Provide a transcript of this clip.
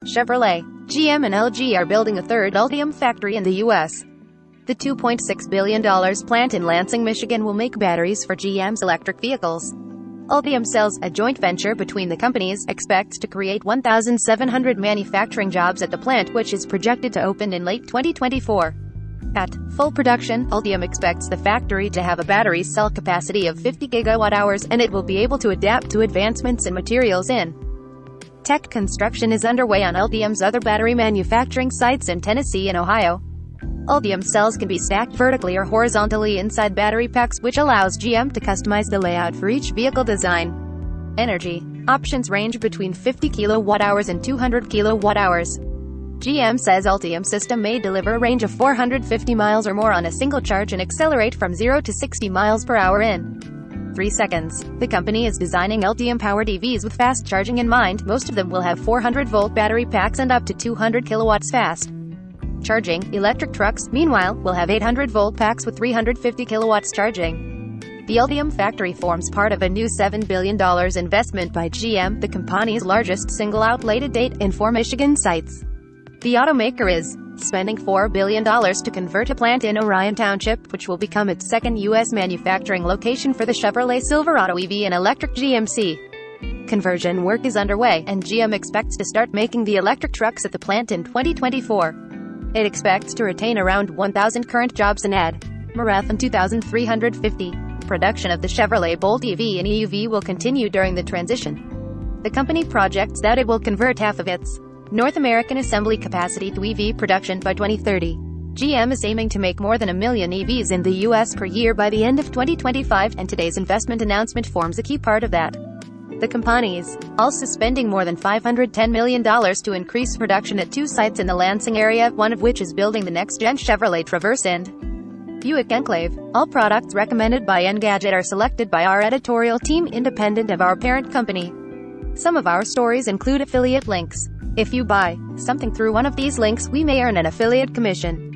Chevrolet, GM and LG are building a third Ultium factory in the U.S. The $2.6 billion plant in Lansing, Michigan will make batteries for GM's electric vehicles. Ultium Cells, a joint venture between the companies, expects to create 1,700 manufacturing jobs at the plant, which is projected to open in late 2024. At full production, Ultium expects the factory to have a battery cell capacity of 50 gigawatt-hours, and it will be able to adapt to advancements in materials in tech. Construction is underway on Ultium's other battery manufacturing sites in Tennessee and Ohio. Ultium cells can be stacked vertically or horizontally inside battery packs, which allows GM to customize the layout for each vehicle design. Energy options range between 50 kilowatt-hours and 200 kilowatt-hours. GM says Ultium system may deliver a range of 450 miles or more on a single charge and accelerate from 0 to 60 miles per hour in 3 seconds. The company is designing Ultium-powered EVs with fast charging in mind. Most of them will have 400-volt battery packs and up to 200 kilowatts fast charging. Electric trucks, meanwhile, will have 800-volt packs with 350 kilowatts charging. The Ultium factory forms part of a new $7 billion investment by GM, the company's largest single-outlay to date, in 4 Michigan sites. The automaker is spending $4 billion to convert a plant in Orion Township, which will become its second U.S. manufacturing location for the Chevrolet Silverado EV and electric GMC. Conversion work is underway, and GM expects to start making the electric trucks at the plant in 2024. It expects to retain around 1,000 current jobs and add more 2,350. Production of the Chevrolet Bolt EV and EUV will continue during the transition. The company projects that it will convert half of its North American assembly capacity to EV production by 2030. GM is aiming to make more than 1 million EVs in the U.S. per year by the end of 2025, and today's investment announcement forms a key part of that. The company is also spending more than $510 million to increase production at 2 sites in the Lansing area, one of which is building the next-gen Chevrolet Traverse and Buick Enclave. All products recommended by Engadget are selected by our editorial team, independent of our parent company. Some of our stories include affiliate links. If you buy something through one of these links, we may earn an affiliate commission.